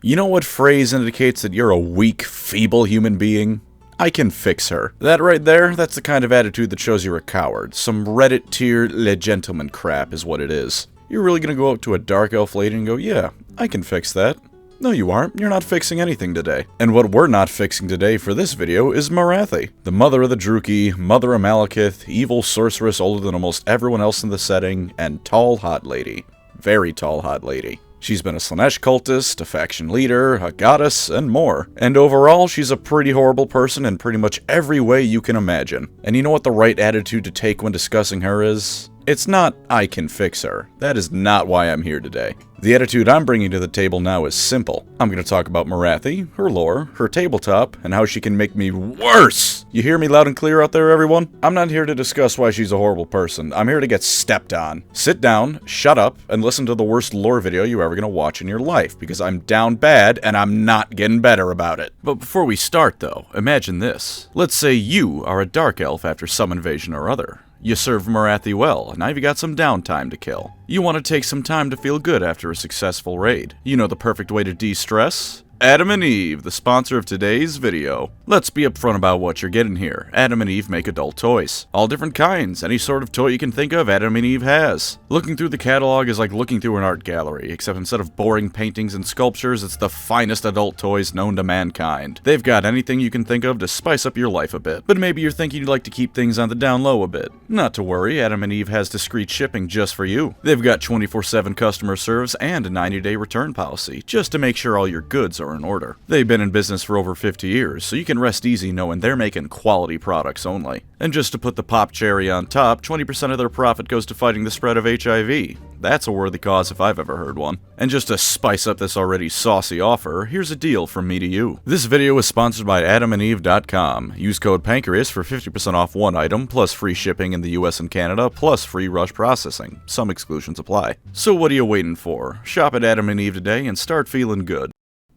You know what phrase indicates that you're a weak, feeble human being? I can fix her. That right there, that's the kind of attitude that shows you're a coward. Some Reddit tier le gentleman crap is what it is. You're really gonna go up to a dark elf lady and go, yeah, I can fix that. No, you aren't. You're not fixing anything today. And what we're not fixing today for this video is Morathi, the mother of the Druchii, mother of Malekith, evil sorceress older than almost everyone else in the setting, and tall hot lady. Very tall hot lady. She's been a Slaanesh cultist, a faction leader, a goddess, and more. And overall, she's a pretty horrible person in pretty much every way you can imagine. And you know what the right attitude to take when discussing her is? It's not, I can fix her. That is not why I'm here today. The attitude I'm bringing to the table now is simple. I'm going to talk about Morathi, her lore, her tabletop, and how she can make me worse! You hear me loud and clear out there, everyone? I'm not here to discuss why she's a horrible person. I'm here to get stepped on. Sit down, shut up, and listen to the worst lore video you're ever going to watch in your life, because I'm down bad, and I'm not getting better about it. But before we start, though, imagine this. Let's say you are a dark elf after some invasion or other. You served Morathi well, and now you've got some downtime to kill. You want to take some time to feel good after a successful raid. You know the perfect way to de-stress? Adam and Eve, the sponsor of today's video. Let's be upfront about what you're getting here. Adam and Eve make adult toys. All different kinds, any sort of toy you can think of, Adam and Eve has. Looking through the catalog is like looking through an art gallery, except instead of boring paintings and sculptures, it's the finest adult toys known to mankind. They've got anything you can think of to spice up your life a bit. But maybe you're thinking you'd like to keep things on the down low a bit. Not to worry, Adam and Eve has discreet shipping just for you. They've got 24/7 customer service and a 90-day return policy, just to make sure all your goods are in order. They've been in business for over 50 years, so you can rest easy knowing they're making quality products only. And just to put the pop cherry on top, 20% of their profit goes to fighting the spread of HIV. That's a worthy cause if I've ever heard one. And just to spice up this already saucy offer, here's a deal from me to you. This video is sponsored by AdamandEve.com. Use code Pancreas for 50% off one item, plus free shipping in the US and Canada, plus free rush processing. Some exclusions apply. So what are you waiting for? Shop at Adam and Eve today and start feeling good.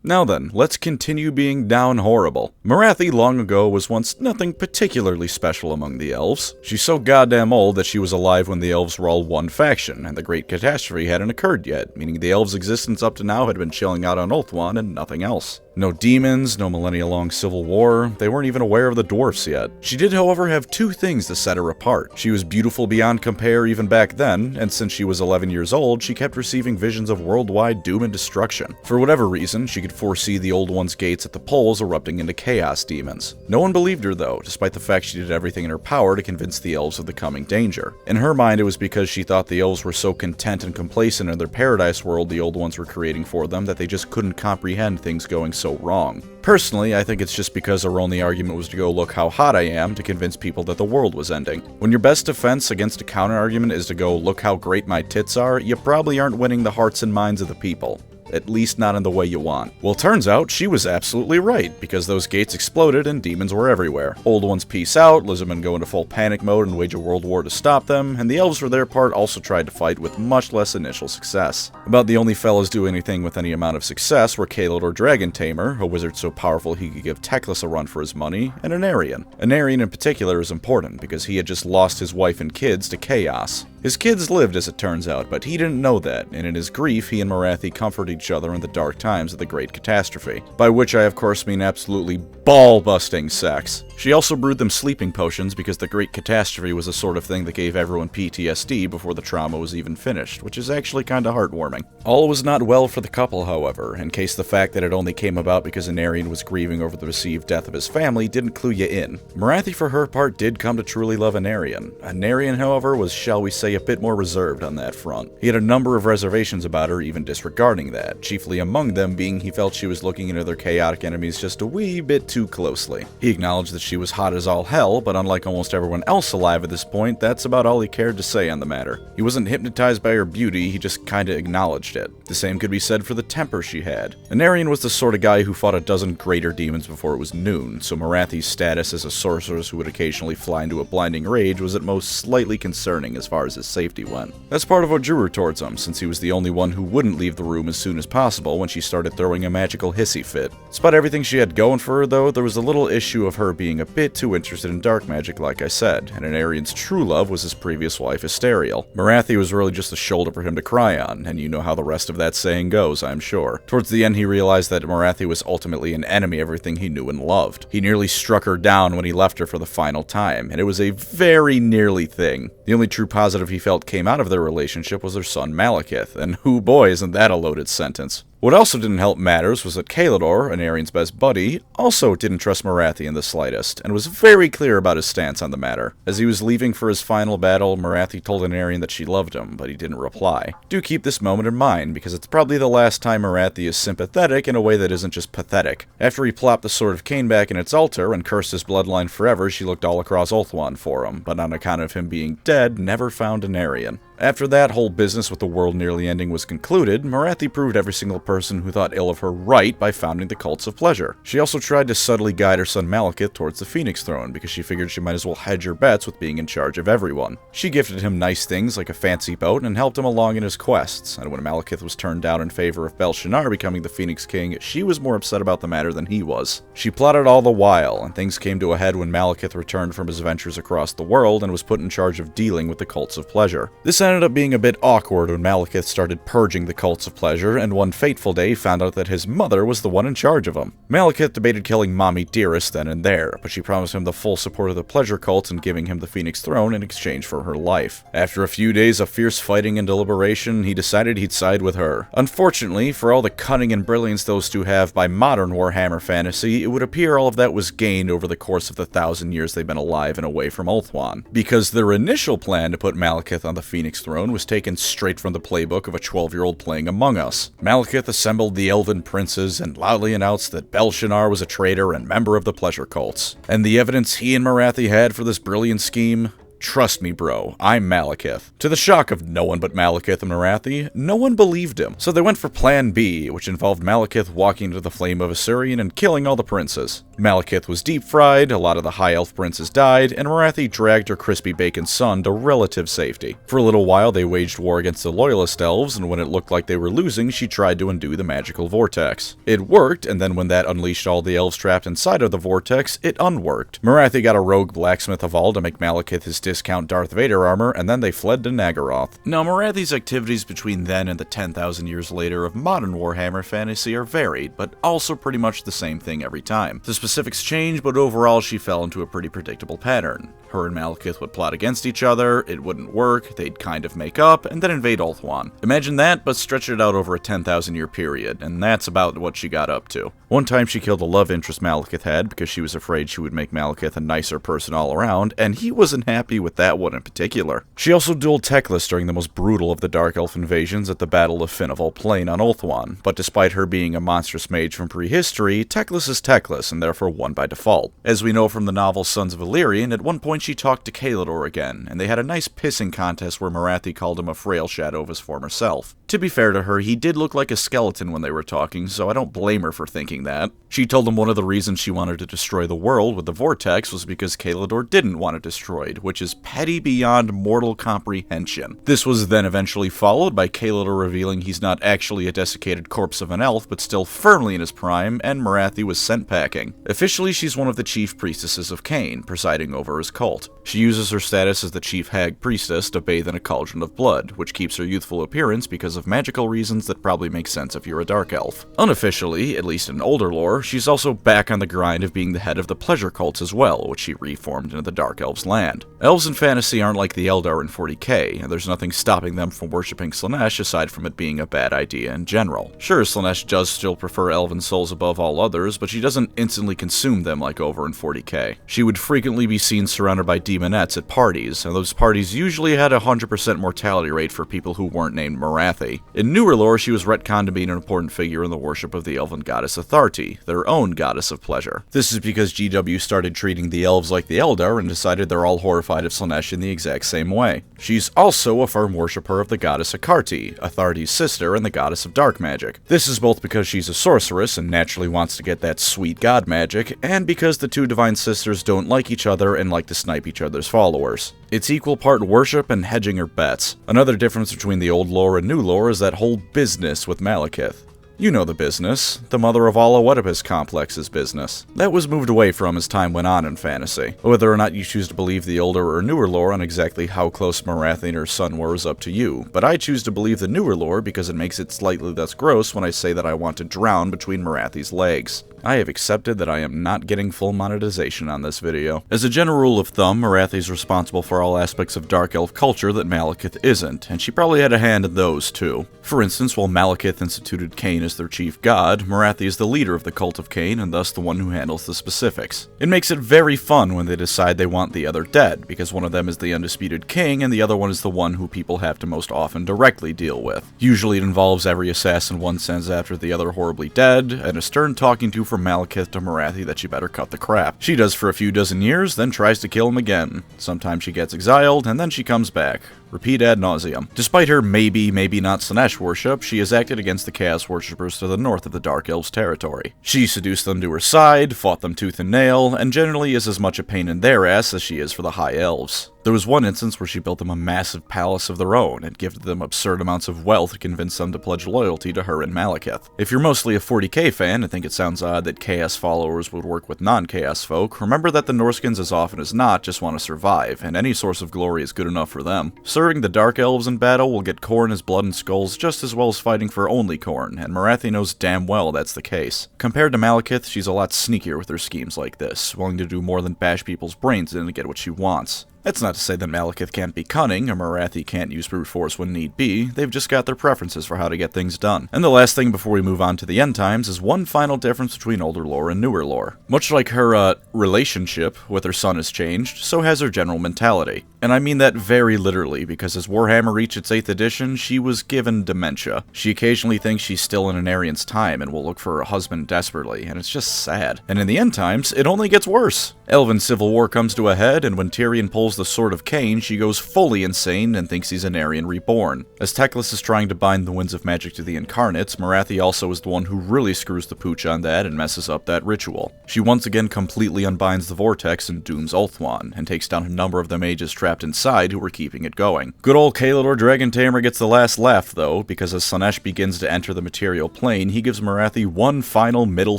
Now then, let's continue being down horrible. Morathi long ago was once nothing particularly special among the elves. She's so goddamn old that she was alive when the elves were all one faction, and the Great Catastrophe hadn't occurred yet, meaning the elves' existence up to now had been chilling out on Ulthuan and nothing else. No demons, no millennia-long civil war, they weren't even aware of the dwarfs yet. She did, however, have two things to set her apart. She was beautiful beyond compare even back then, and since she was 11 years old, she kept receiving visions of worldwide doom and destruction. For whatever reason, she could foresee the Old One's gates at the poles erupting into chaos demons. No one believed her though, despite the fact she did everything in her power to convince the elves of the coming danger. In her mind, it was because she thought the elves were so content and complacent in their paradise world the Old Ones were creating for them that they just couldn't comprehend things going so wrong. Personally, I think it's just because her only argument was to go look how hot I am to convince people that the world was ending. When your best defense against a counter-argument is to go look how great my tits are, you probably aren't winning the hearts and minds of the people. At least not in the way you want. Well, turns out she was absolutely right, because those gates exploded and demons were everywhere. Old Ones peace out, lizardmen go into full panic mode and wage a world war to stop them, and the elves for their part also tried to fight with much less initial success. About the only fellas doing anything with any amount of success were Kaled or Dragon Tamer, a wizard so powerful he could give Teclis a run for his money, and Anarian. Anarian in particular is important, because he had just lost his wife and kids to chaos. His kids lived, as it turns out, but he didn't know that, and in his grief, he and Morathi comforted each other in the dark times of the Great Catastrophe. By which I of course mean absolutely ball-busting sex. She also brewed them sleeping potions because the Great Catastrophe was the sort of thing that gave everyone PTSD before the trauma was even finished, which is actually kinda heartwarming. All was not well for the couple, however, in case the fact that it only came about because Anarian was grieving over the perceived death of his family didn't clue you in. Morathi, for her part, did come to truly love Anarian. Anarian, however, was, shall we say, a bit more reserved on that front. He had a number of reservations about her, even disregarding that, chiefly among them being he felt she was looking into their chaotic enemies just a wee bit too closely. He acknowledged that she was hot as all hell, but unlike almost everyone else alive at this point, that's about all he cared to say on the matter. He wasn't hypnotized by her beauty, he just kinda acknowledged it. The same could be said for the temper she had. Anarian was the sort of guy who fought a dozen greater demons before it was noon, so Morathi's status as a sorceress who would occasionally fly into a blinding rage was at most slightly concerning as far as his safety went. That's part of what drew her towards him, since he was the only one who wouldn't leave the room as soon soon as possible when she started throwing a magical hissy fit. Despite everything she had going for her though, there was a little issue of her being a bit too interested in dark magic like I said, and Anarian's true love was his previous wife Asteriel. Morathi was really just a shoulder for him to cry on, and you know how the rest of that saying goes, I'm sure. Towards the end he realized that Morathi was ultimately an enemy of everything he knew and loved. He nearly struck her down when he left her for the final time, and it was a very nearly thing. The only true positive he felt came out of their relationship was their son Malekith, and whoo boy isn't that a loaded sentence. What also didn't help matters was that Caelador, Anarian's best buddy, also didn't trust Morathi in the slightest, and was very clear about his stance on the matter. As he was leaving for his final battle, Morathi told Anarian that she loved him, but he didn't reply. Do keep this moment in mind, because it's probably the last time Morathi is sympathetic in a way that isn't just pathetic. After he plopped the Sword of Cain back in its altar and cursed his bloodline forever, she looked all across Ulthuan for him, but on account of him being dead, never found Anarian. After that whole business with the world nearly ending was concluded, Morathi proved every single person who thought ill of her right by founding the cults of pleasure. She also tried to subtly guide her son Malekith towards the Phoenix Throne because she figured she might as well hedge her bets with being in charge of everyone. She gifted him nice things like a fancy boat and helped him along in his quests, and when Malekith was turned down in favor of Belshazzar becoming the Phoenix King, she was more upset about the matter than he was. She plotted all the while, and things came to a head when Malekith returned from his adventures across the world and was put in charge of dealing with the cults of pleasure. This ended up being a bit awkward when Malekith started purging the cults of pleasure, and one fateful day found out that his mother was the one in charge of them. Malekith debated killing Mommy Dearest then and there, but she promised him the full support of the pleasure cults and giving him the Phoenix Throne in exchange for her life. After a few days of fierce fighting and deliberation, he decided he'd side with her. Unfortunately, for all the cunning and brilliance those two have by modern Warhammer Fantasy, it would appear all of that was gained over the course of the 1,000 years they've been alive and away from Ulthuan, because their initial plan to put Malekith on the Phoenix Throne was taken straight from the playbook of a 12-year-old playing Among Us. Malekith assembled the elven princes and loudly announced that Belshazzar was a traitor and member of the pleasure cults. And the evidence he and Morathi had for this brilliant scheme? Trust me, bro, I'm Malekith. To the shock of no one but Malekith and Morathi, no one believed him. So they went for Plan B, which involved Malekith walking into the flame of Assyrian and killing all the princes. Malekith was deep-fried, a lot of the High Elf princes died, and Morathi dragged her crispy bacon son to relative safety. For a little while, they waged war against the Loyalist elves, and when it looked like they were losing, she tried to undo the magical vortex. It worked, and then when that unleashed all the elves trapped inside of the vortex, it unworked. Morathi got a rogue blacksmith of all to make Malekith his discount Darth Vader armor, and then they fled to Nagaroth. Now, Morathi's activities between then and the 10,000 years later of modern Warhammer Fantasy are varied, but also pretty much the same thing every time. The specifics change, but overall she fell into a pretty predictable pattern. Her and Malekith would plot against each other, it wouldn't work, they'd kind of make up, and then invade Ulthuan. Imagine that, but stretch it out over a 10,000 year period, and that's about what she got up to. One time she killed a love interest Malekith had because she was afraid she would make Malekith a nicer person all around, and he wasn't happy with that one in particular. She also dueled Teclis during the most brutal of the Dark Elf invasions at the Battle of Finneval Plain on Ulthuan, but despite her being a monstrous mage from prehistory, Teclis is Teclis and therefore won by default. As we know from the novel Sons of Illyrian, at one point she talked to Caelador again, and they had a nice pissing contest where Morathi called him a frail shadow of his former self. To be fair to her, he did look like a skeleton when they were talking, so I don't blame her for thinking that. She told him one of the reasons she wanted to destroy the world with the vortex was because Caelador didn't want it destroyed, which is petty beyond mortal comprehension. This was then eventually followed by Caelador revealing he's not actually a desiccated corpse of an elf, but still firmly in his prime, and Morathi was sent packing. Officially, she's one of the chief priestesses of Cain, presiding over his cult. She uses her status as the chief hag priestess to bathe in a cauldron of blood, which keeps her youthful appearance because of magical reasons that probably make sense if you're a dark elf. Unofficially, at least in older lore, she's also back on the grind of being the head of the pleasure cults as well, which she reformed into the Dark Elves' land. Elves in fantasy aren't like the Eldar in 40k, and there's nothing stopping them from worshipping Slaanesh aside from it being a bad idea in general. Sure, Slaanesh does still prefer elven souls above all others, but she doesn't instantly consume them like over in 40k. She would frequently be seen surrounded by demonettes at parties, and those parties usually had a 100% mortality rate for people who weren't named Morathi. In newer lore, she was retconned to be an important figure in the worship of the elven goddess Atharti, their own goddess of pleasure. This is because GW started treating the elves like the Eldar and decided they're all horrified of Slaanesh in the exact same way. She's also a firm worshipper of the goddess Akarti, Atharti's sister and the goddess of dark magic. This is both because she's a sorceress and naturally wants to get that sweet god magic, and because the two divine sisters don't like each other and like to snipe each other's followers. It's equal part worship and hedging her bets. Another difference between the old lore and new lore is that whole business with Malekith. You know the business. The mother of all Oedipus complex's business. That was moved away from as time went on in fantasy. Whether or not you choose to believe the older or newer lore on exactly how close Morathi and her son were is up to you, but I choose to believe the newer lore because it makes it slightly less gross when I say that I want to drown between Morathi's legs. I have accepted that I am not getting full monetization on this video. As a general rule of thumb, Morathi is responsible for all aspects of Dark Elf culture that Malekith isn't, and she probably had a hand in those too. For instance, while Malekith instituted Cain as their chief god, Morathi is the leader of the cult of Cain and thus the one who handles the specifics. It makes it very fun when they decide they want the other dead, because one of them is the undisputed king and the other one is the one who people have to most often directly deal with. Usually it involves every assassin one sends after the other horribly dead, and a stern talking to from Malekith to Morathi that she better cut the crap. She does for a few dozen years, then tries to kill him again. Sometimes she gets exiled, and then she comes back. Repeat ad nauseum. Despite her maybe not Slaanesh worship, she has acted against the Chaos Worshippers to the north of the Dark Elves' territory. She seduced them to her side, fought them tooth and nail, and generally is as much a pain in their ass as she is for the High Elves. There was one instance where she built them a massive palace of their own and gifted them absurd amounts of wealth to convince them to pledge loyalty to her and Malekith. If you're mostly a 40k fan and think it sounds odd that Chaos followers would work with non-Chaos folk, remember that the Norskins as often as not just want to survive, and any source of glory is good enough for them. Serving the Dark Elves in battle will get Khorne as blood and skulls just as well as fighting for only Khorne, and Morathi knows damn well that's the case. Compared to Malekith, she's a lot sneakier with her schemes like this, willing to do more than bash people's brains in to get what she wants. That's not to say that Malekith can't be cunning, or Morathi can't use brute force when need be, they've just got their preferences for how to get things done. And the last thing before we move on to the end times is one final difference between older lore and newer lore. Much like her, relationship with her son has changed, so has her general mentality. And I mean that very literally, because as Warhammer reached its 8th edition, she was given dementia. She occasionally thinks she's still in an Aryan's time and will look for her husband desperately, and it's just sad. And in the end times, it only gets worse. Elven civil war comes to a head, and when Tyrion pulls the Sword of Cain, she goes fully insane and thinks he's an Aryan reborn. As Teclis is trying to bind the winds of magic to the incarnates, Morathi also is the one who really screws the pooch on that and messes up that ritual. She once again completely unbinds the vortex and dooms Ulthuan, and takes down a number of the mages trapped inside who were keeping it going. Good old Kalidor Dragon Tamer gets the last laugh though, because as Slaanesh begins to enter the material plane, he gives Morathi one final middle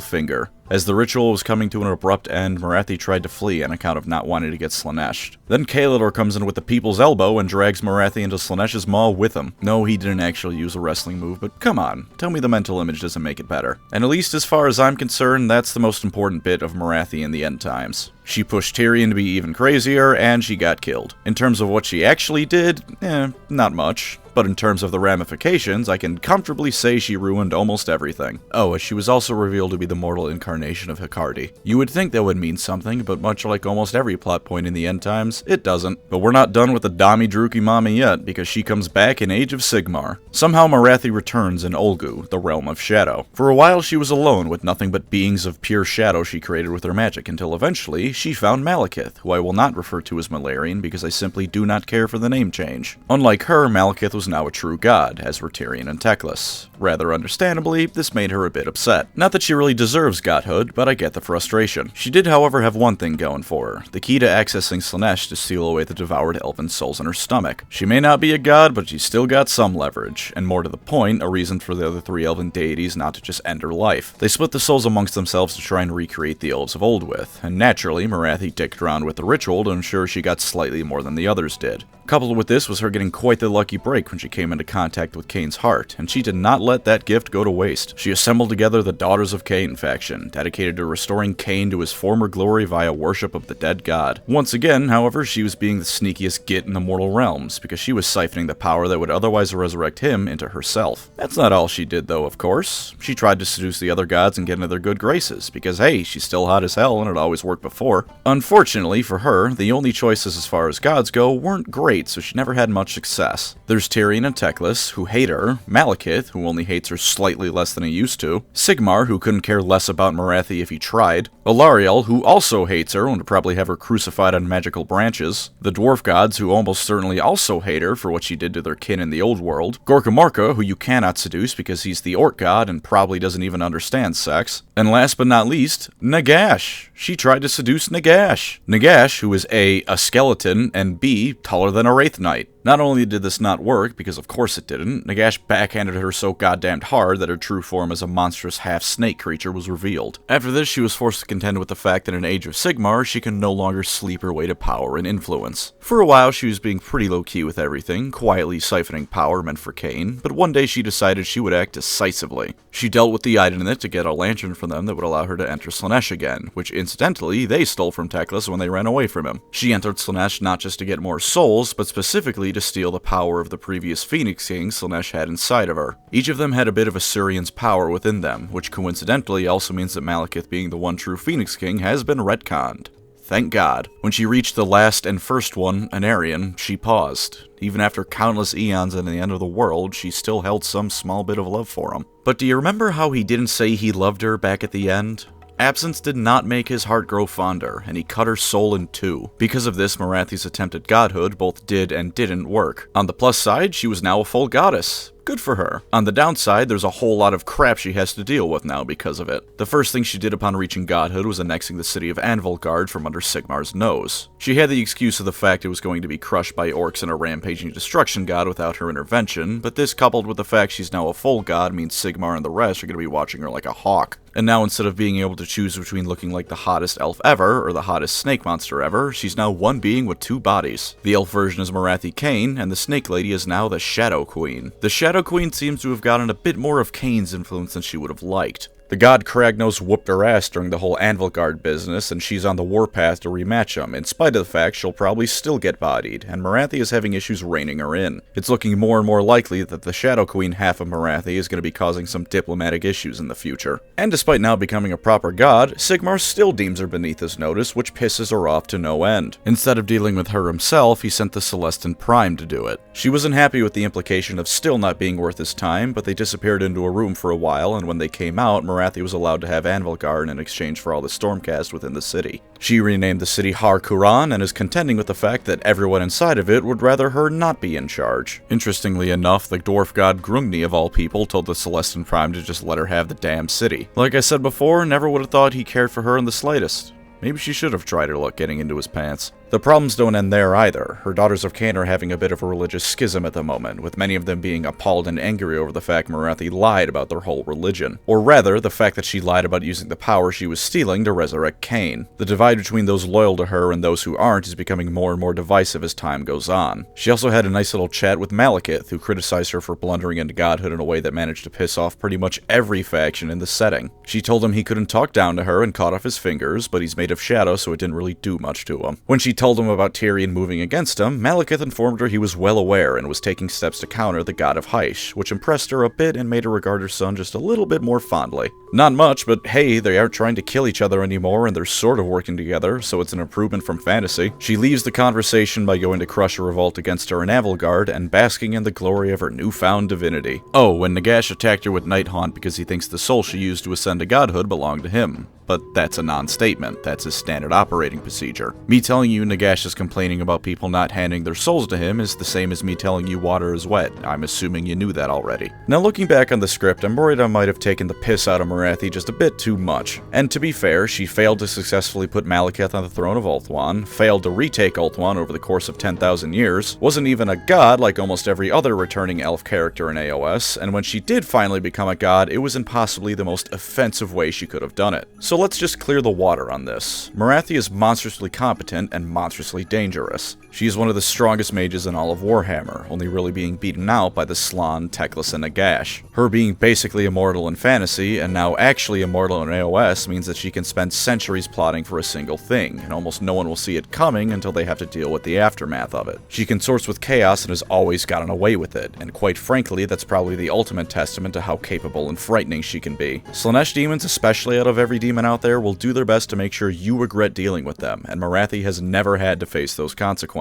finger. As the ritual was coming to an abrupt end, Morathi tried to flee on account of not wanting to get Slaaneshed. Then Kalidor comes in with the people's elbow and drags Morathi into Slaanesh's maw with him. No, he didn't actually use a wrestling move, but come on, tell me the mental image doesn't make it better. And at least as far as I'm concerned, that's the most important bit of Morathi in the end times. She pushed Tyrion to be even crazier, and she got killed. In terms of what she actually did, not much. But in terms of the ramifications, I can comfortably say she ruined almost everything. Oh, she was also revealed to be the mortal incarnation of Hecate. You would think that would mean something, but much like almost every plot point in the end times, it doesn't. But we're not done with the Dommy Druchii mommy yet, because she comes back in Age of Sigmar. Somehow Morathi returns in Olgu, the realm of shadow. For a while she was alone with nothing but beings of pure shadow she created with her magic, until eventually she found Malekith, who I will not refer to as Malarian because I simply do not care for the name change. Unlike her, Malekith was now a true god, as were Tyrion and Teclis. Rather understandably, this made her a bit upset. Not that she really deserves godhood, but I get the frustration. She did, however, have one thing going for her: the key to accessing Slaanesh to steal away the devoured elven souls in her stomach. She may not be a god, but she's still got some leverage, and more to the point, a reason for the other 3 elven deities not to just end her life. They split the souls amongst themselves to try and recreate the elves of old with, and naturally, Morathi dicked around with the ritual to ensure she got slightly more than the others did. Coupled with this was her getting quite the lucky break when she came into contact with Cain's heart, and she did not let that gift go to waste. She assembled together the Daughters of Cain faction, dedicated to restoring Cain to his former glory via worship of the dead god. Once again, however, she was being the sneakiest git in the mortal realms, because she was siphoning the power that would otherwise resurrect him into herself. That's not all she did though, of course. She tried to seduce the other gods and get into their good graces, because hey, she's still hot as hell and it always worked before. Unfortunately for her, the only choices as far as gods go weren't great, so she never had much success. There's Tyrion and Teclis, who hate her, Malekith, who only hates her slightly less than he used to, Sigmar, who couldn't care less about Morathi if he tried, Alariel, who also hates her and would probably have her crucified on magical branches, the dwarf gods, who almost certainly also hate her for what she did to their kin in the old world, Gorkamorka, who you cannot seduce because he's the orc god and probably doesn't even understand sex, and last but not least, Nagash. She tried to seduce Nagash. Nagash, who is A, skeleton, and B, taller than a Wraith Knight. Not only did this not work, because of course it didn't, Nagash backhanded her so goddamned hard that her true form as a monstrous half-snake creature was revealed. After this, she was forced to contend with the fact that in Age of Sigmar, she can no longer sleep her way to power and influence. For a while, she was being pretty low-key with everything, quietly siphoning power meant for Cain, but one day she decided she would act decisively. She dealt with the Idenit to get a lantern from them that would allow her to enter Slaanesh again, which incidentally, they stole from Teclis when they ran away from him. She entered Slaanesh not just to get more souls, but specifically to steal the power of the previous Phoenix King Slaanesh had inside of her. Each of them had a bit of Assyrian's power within them, which coincidentally also means that Malekith being the one true Phoenix King has been retconned. Thank God. When she reached the last and first one, Anarian, she paused. Even after countless eons and the end of the world, she still held some small bit of love for him. But do you remember how he didn't say he loved her back at the end? Absence did not make his heart grow fonder, and he cut her soul in two. Because of this, Morathi's attempt at godhood both did and didn't work. On the plus side, she was now a full goddess. Good for her. On the downside, there's a whole lot of crap she has to deal with now because of it. The first thing she did upon reaching godhood was annexing the city of Anvilgard from under Sigmar's nose. She had the excuse of the fact it was going to be crushed by orcs and a rampaging destruction god without her intervention, but this coupled with the fact she's now a full god means Sigmar and the rest are going to be watching her like a hawk. And now instead of being able to choose between looking like the hottest elf ever or the hottest snake monster ever, she's now one being with two bodies. The elf version is Morathi Cain, and the snake lady is now the Shadow Queen. The Shadow Queen seems to have gotten a bit more of Cain's influence than she would have liked. The god Kragnos whooped her ass during the whole Anvilgard business, and she's on the warpath to rematch him, in spite of the fact she'll probably still get bodied, and Morathi is having issues reining her in. It's looking more and more likely that the Shadow Queen half of Morathi is going to be causing some diplomatic issues in the future. And despite now becoming a proper god, Sigmar still deems her beneath his notice, which pisses her off to no end. Instead of dealing with her himself, he sent the Celestin Prime to do it. She wasn't happy with the implication of still not being worth his time, but they disappeared into a room for a while, and when they came out, Morathi was allowed to have Anvilgard in exchange for all the Stormcast within the city. She renamed the city Har Kuran and is contending with the fact that everyone inside of it would rather her not be in charge. Interestingly enough, the dwarf god Grungni of all people told the Celestin Prime to just let her have the damn city. Like I said before, never would have thought he cared for her in the slightest. Maybe she should have tried her luck getting into his pants. The problems don't end there either. Her daughters of Cain are having a bit of a religious schism at the moment, with many of them being appalled and angry over the fact Morathi lied about their whole religion. Or rather, the fact that she lied about using the power she was stealing to resurrect Cain. The divide between those loyal to her and those who aren't is becoming more and more divisive as time goes on. She also had a nice little chat with Malekith, who criticized her for blundering into godhood in a way that managed to piss off pretty much every faction in the setting. She told him he couldn't talk down to her and cut off his fingers, but he's made of shadow so it didn't really do much to him. When she told him about Tyrion moving against him, Malekith informed her he was well aware and was taking steps to counter the god of Hysh, which impressed her a bit and made her regard her son just a little bit more fondly. Not much, but hey, they aren't trying to kill each other anymore and they're sort of working together, so it's an improvement from fantasy. She leaves the conversation by going to crush a revolt against her in Anvilgard and basking in the glory of her newfound divinity. Oh, when Nagash attacked her with Nighthaunt because he thinks the soul she used to ascend to godhood belonged to him. But that's a non-statement. That's his standard operating procedure. Me telling you Nagash is complaining about people not handing their souls to him is the same as me telling you water is wet. I'm assuming you knew that already. Now looking back on the script, I'm worried I might have taken the piss out of Morathi just a bit too much. And to be fair, she failed to successfully put Malekith on the throne of Ulthuan, failed to retake Ulthuan over the course of 10,000 years, wasn't even a god like almost every other returning elf character in AOS, and when she did finally become a god, it was in possibly the most offensive way she could have done it. So let's just clear the water on this. Morathi is monstrously competent and monstrously dangerous. She is one of the strongest mages in all of Warhammer, only really being beaten out by the Slann, Teclis, and Nagash. Her being basically immortal in fantasy, and now actually immortal in AOS, means that she can spend centuries plotting for a single thing, and almost no one will see it coming until they have to deal with the aftermath of it. She consorts with chaos and has always gotten away with it, and quite frankly, that's probably the ultimate testament to how capable and frightening she can be. Slaanesh demons, especially out of every demon out there, will do their best to make sure you regret dealing with them, and Morathi has never had to face those consequences.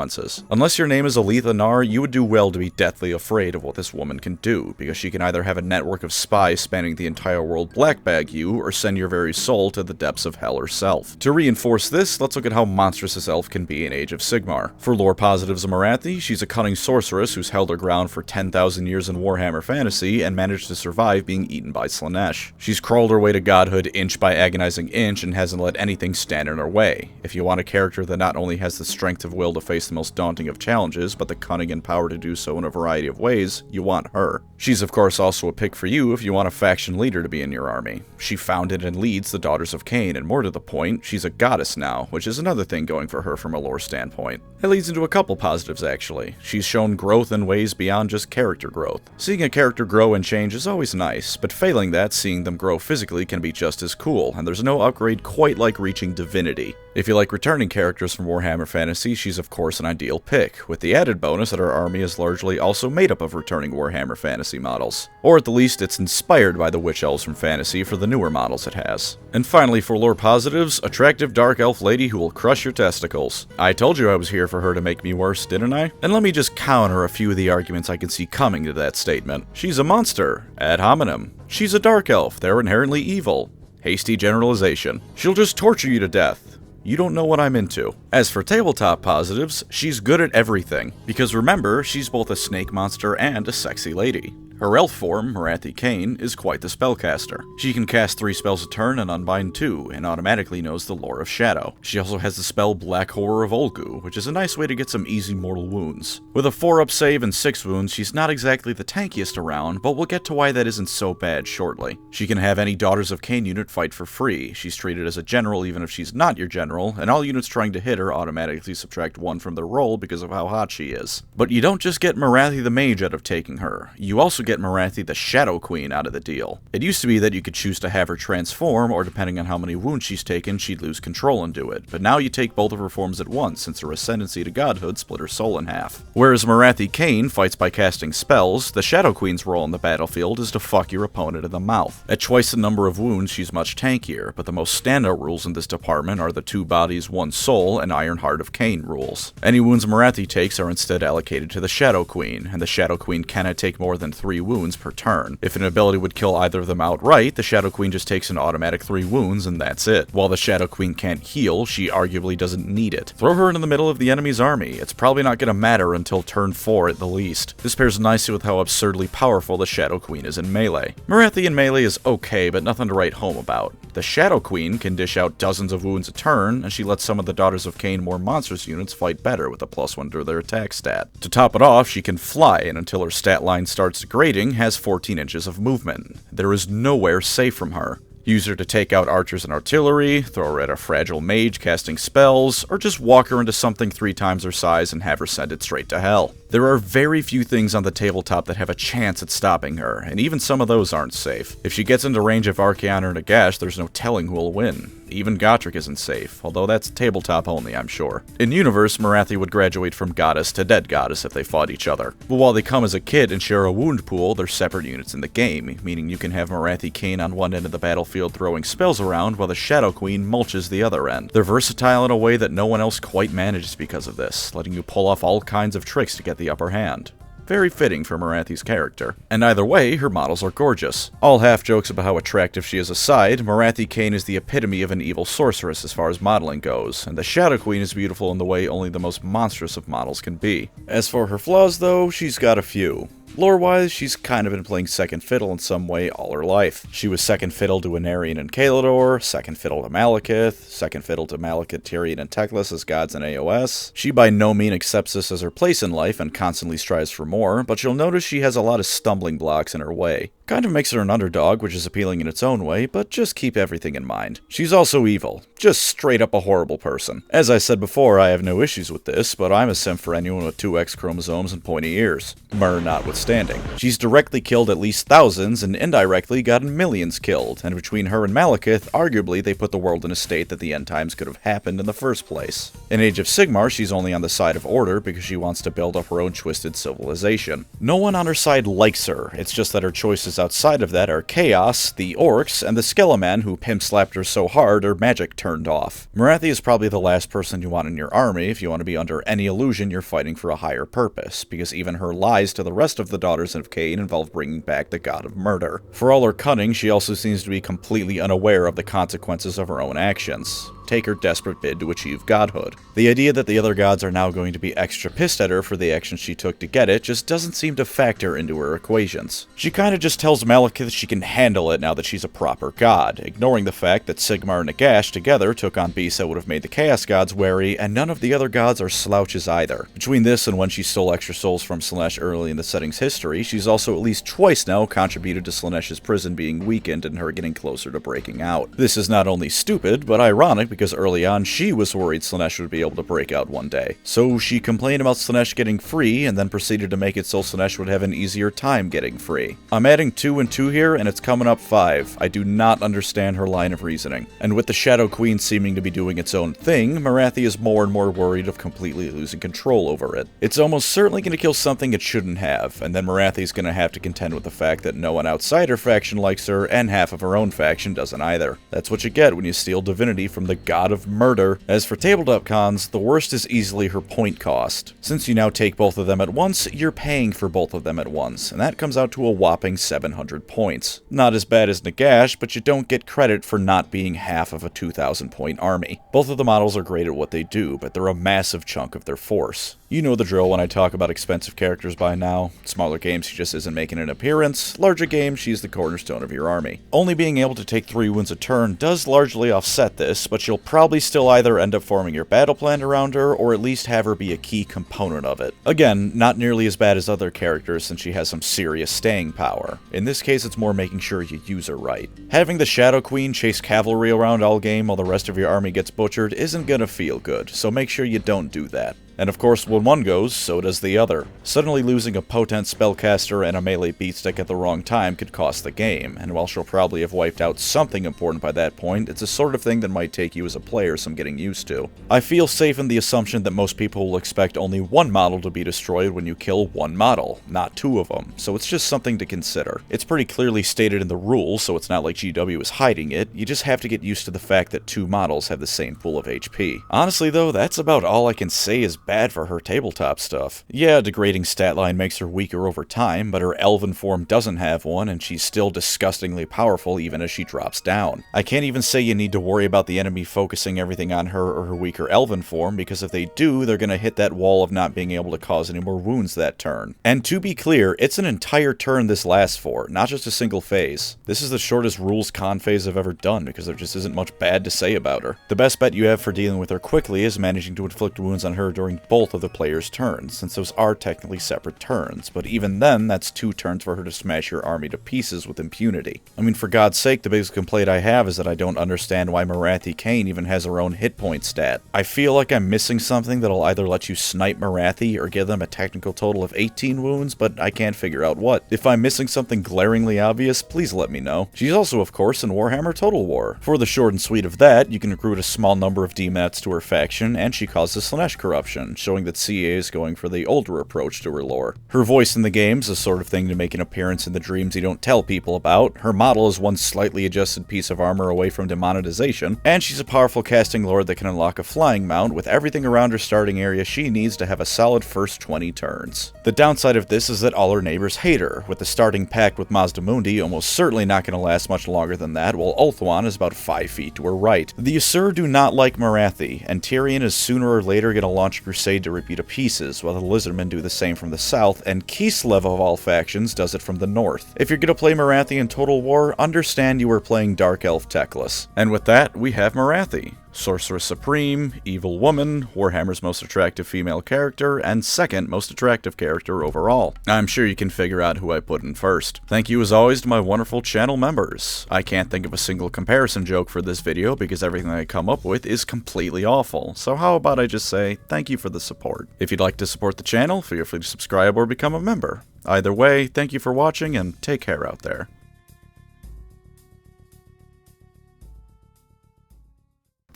Unless your name is Aletha Nar, you would do well to be deathly afraid of what this woman can do, because she can either have a network of spies spanning the entire world blackbag you, or send your very soul to the depths of hell herself. To reinforce this, let's look at how monstrous this elf can be in Age of Sigmar. For lore positives of Morathi, she's a cunning sorceress who's held her ground for 10,000 years in Warhammer Fantasy and managed to survive being eaten by Slaanesh. She's crawled her way to godhood inch by agonizing uncompromising inch and hasn't let anything stand in her way. If you want a character that not only has the strength of will to face the most daunting of challenges, but the cunning and power to do so in a variety of ways, you want her. She's of course also a pick for you if you want a faction leader to be in your army. She founded and leads the Daughters of Cain, and more to the point, she's a goddess now, which is another thing going for her from a lore standpoint. It leads into a couple positives actually. She's shown growth in ways beyond just character growth. Seeing a character grow and change is always nice, but failing that, seeing them grow physically can be just as cool, and there's no upgrade quite like reaching divinity. If you like returning characters from Warhammer Fantasy, she's of course an ideal pick, with the added bonus that our army is largely also made up of returning Warhammer Fantasy models. Or at the least, it's inspired by the Witch Elves from Fantasy for the newer models it has. And finally, for lore positives, attractive dark elf lady who will crush your testicles. I told you I was here for her to make me worse, didn't I? And let me just counter a few of the arguments I can see coming to that statement. She's a monster, ad hominem. She's a dark elf, they're inherently evil. Hasty generalization. She'll just torture you to death. You don't know what I'm into. As for tabletop positives, she's good at everything. Because remember, she's both a snake monster and a sexy lady. Her elf form, Morathi Cain, is quite the spellcaster. She can cast 3 spells a turn and unbind 2, and automatically knows the lore of Shadow. She also has the spell Black Horror of Olgu, which is a nice way to get some easy mortal wounds. With a 4-up save and 6 wounds, she's not exactly the tankiest around, but we'll get to why that isn't so bad shortly. She can have any Daughters of Cain unit fight for free. She's treated as a general even if she's not your general, and all units trying to hit her automatically subtract 1 from their roll because of how hot she is. But you don't just get Morathi the Mage out of taking her, you also get Morathi the Shadow Queen out of the deal. It used to be that you could choose to have her transform, or depending on how many wounds she's taken, she'd lose control and do it, but now you take both of her forms at once since her ascendancy to godhood split her soul in half. Whereas Morathi Cain fights by casting spells, the Shadow Queen's role on the battlefield is to fuck your opponent in the mouth. At twice the number of wounds, she's much tankier, but the most standout rules in this department are the 2 bodies, 1 soul, and Iron Heart of Cain rules. Any wounds Morathi takes are instead allocated to the Shadow Queen, and the Shadow Queen cannot take more than 3 wounds per turn. If an ability would kill either of them outright, the Shadow Queen just takes an automatic 3 wounds and that's it. While the Shadow Queen can't heal, she arguably doesn't need it. Throw her in the middle of the enemy's army. It's probably not gonna matter until turn 4 at the least. This pairs nicely with how absurdly powerful the Shadow Queen is in melee. Morathi in melee is okay, but nothing to write home about. The Shadow Queen can dish out dozens of wounds a turn, and she lets some of the Daughters of Cain more monstrous units fight better with a +1 to their attack stat. To top it off, she can fly, and until her stat line starts degrading, has 14 inches of movement. There is nowhere safe from her. Use her to take out archers and artillery, throw her at a fragile mage casting spells, or just walk her into something 3 times her size and have her send it straight to hell. There are very few things on the tabletop that have a chance at stopping her, and even some of those aren't safe. If she gets into range of Archaon or Nagash, there's no telling who will win. Even Gotrek isn't safe, although that's tabletop only, I'm sure. In universe, Morathi would graduate from goddess to dead goddess if they fought each other. But while they come as a kit and share a wound pool, they're separate units in the game, meaning you can have Morathi Cain on one end of the battlefield throwing spells around while the Shadow Queen mulches the other end. They're versatile in a way that no one else quite manages because of this, letting you pull off all kinds of tricks to get the upper hand. Very fitting for Morathi's character. And either way, her models are gorgeous. All half jokes about how attractive she is aside, Morathi Cain is the epitome of an evil sorceress as far as modeling goes, and the Shadow Queen is beautiful in the way only the most monstrous of models can be. As for her flaws though, she's got a few. Lore-wise, she's kind of been playing second fiddle in some way all her life. She was second fiddle to Anarion and Kalador, second fiddle to Malekith, second fiddle to Malekith, Tyrion, and Teclis as gods in AOS. She by no means accepts this as her place in life and constantly strives for more, but you'll notice she has a lot of stumbling blocks in her way. Kind of makes her an underdog, which is appealing in its own way, but just keep everything in mind. She's also evil. Just straight up a horrible person. As I said before, I have no issues with this, but I'm a simp for anyone with 2 X chromosomes and pointy ears. Myrrh notwithstanding. She's directly killed at least thousands, and indirectly gotten millions killed, and between her and Malekith, arguably they put the world in a state that the end times could have happened in the first place. In Age of Sigmar, she's only on the side of order because she wants to build up her own twisted civilization. No one on her side likes her, it's just that her choices outside of that are Chaos, the Orcs, and the Skeleman who pimp-slapped her so hard her magic turned off. Morathi is probably the last person you want in your army if you want to be under any illusion you're fighting for a higher purpose, because even her lies to the rest of the Daughters of Cain involve bringing back the god of murder. For all her cunning, she also seems to be completely unaware of the consequences of her own actions. take her desperate bid to achieve godhood. The idea that the other gods are now going to be extra pissed at her for the actions she took to get it just doesn't seem to factor into her equations. She kinda just tells Malekith she can handle it now that she's a proper god, ignoring the fact that Sigmar and Nagash together took on beasts that would have made the Chaos Gods wary, and none of the other gods are slouches either. Between this and when she stole extra souls from Slaanesh early in the setting's history, she's also at least twice now contributed to Slaanesh's prison being weakened and her getting closer to breaking out. This is not only stupid, but ironic because early on she was worried Slaanesh would be able to break out one day. So she complained about Slaanesh getting free, and then proceeded to make it so Slaanesh would have an easier time getting free. I'm adding 2 and 2 here, and it's coming up 5. I do not understand her line of reasoning. And with the Shadow Queen seeming to be doing its own thing, Morathi is more and more worried of completely losing control over it. It's almost certainly going to kill something it shouldn't have, and then Morathi's going to have to contend with the fact that no one outside her faction likes her, and half of her own faction doesn't either. That's what you get when you steal divinity from the god of murder. As for tabletop cons, the worst is easily her point cost. Since you now take both of them at once, you're paying for both of them at once, and that comes out to a whopping 700 points. Not as bad as Nagash, but you don't get credit for not being half of a 2,000 point army. Both of the models are great at what they do, but they're a massive chunk of their force. You know the drill when I talk about expensive characters by now. Smaller games, she just isn't making an appearance. Larger games, she's the cornerstone of your army. Only being able to take 3 wounds a turn does largely offset this, but you'll probably still either end up forming your battle plan around her, or at least have her be a key component of it. Again, not nearly as bad as other characters since she has some serious staying power. In this case, it's more making sure you use her right. Having the Shadow Queen chase cavalry around all game while the rest of your army gets butchered isn't gonna feel good, so make sure you don't do that. And of course, when one goes, so does the other. Suddenly losing a potent spellcaster and a melee beatstick at the wrong time could cost the game, and while she'll probably have wiped out something important by that point, it's the sort of thing that might take you as a player some getting used to. I feel safe in the assumption that most people will expect only one model to be destroyed when you kill one model, not 2 of them, so it's just something to consider. It's pretty clearly stated in the rules, so it's not like GW is hiding it, you just have to get used to the fact that 2 models have the same pool of HP. Honestly though, that's about all I can say is bad for her tabletop stuff. Yeah, a degrading stat line makes her weaker over time, but her elven form doesn't have one, and she's still disgustingly powerful even as she drops down. I can't even say you need to worry about the enemy focusing everything on her or her weaker elven form, because if they do, they're gonna hit that wall of not being able to cause any more wounds that turn. And to be clear, it's an entire turn this lasts for, not just a single phase. This is the shortest rules con phase I've ever done, because there just isn't much bad to say about her. The best bet you have for dealing with her quickly is managing to inflict wounds on her during both of the player's turns, since those are technically separate turns, but even then, that's 2 turns for her to smash your army to pieces with impunity. I mean, for God's sake, the biggest complaint I have is that I don't understand why Morathi Kane even has her own hit point stat. I feel like I'm missing something that'll either let you snipe Morathi or give them a technical total of 18 wounds, but I can't figure out what. If I'm missing something glaringly obvious, please let me know. She's also, of course, in Warhammer Total War. For the short and sweet of that, you can recruit a small number of DMATs to her faction, and she causes Slaanesh corruption, showing that CA is going for the older approach to her lore. Her voice in the game's the sort of thing to make an appearance in the dreams you don't tell people about. Her model is one slightly adjusted piece of armor away from demonetization, and she's a powerful casting lord that can unlock a flying mount with everything around her starting area she needs to have a solid first 20 turns. The downside of this is that all her neighbors hate her, with the starting pact with Mazdamundi almost certainly not going to last much longer than that, while Ulthuan is about 5 feet to her right. The Usur do not like Morathi, and Tyrion is sooner or later going to launch a crusade to rip you to pieces, while the Lizardmen do the same from the south, and Kislev of all factions does it from the north. If you're going to play Morathi in Total War, understand you are playing Dark Elf Techless. And with that, we have Morathi. Sorceress Supreme, Evil Woman, Warhammer's most attractive female character, and second most attractive character overall. I'm sure you can figure out who I put in first. Thank you as always to my wonderful channel members. I can't think of a single comparison joke for this video because everything I come up with is completely awful, so how about I just say thank you for the support. If you'd like to support the channel, feel free to subscribe or become a member. Either way, thank you for watching and take care out there.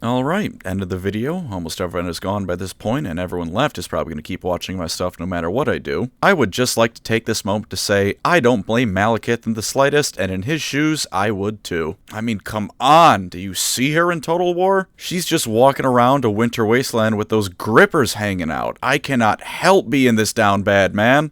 Alright, end of the video. Almost everyone is gone by this point, and everyone left is probably going to keep watching my stuff no matter what I do. I would just like to take this moment to say, I don't blame Malekith in the slightest, and in his shoes, I would too. I mean, come on, do you see her in Total War? She's just walking around a winter wasteland with those grippers hanging out. I cannot help being this down bad, man.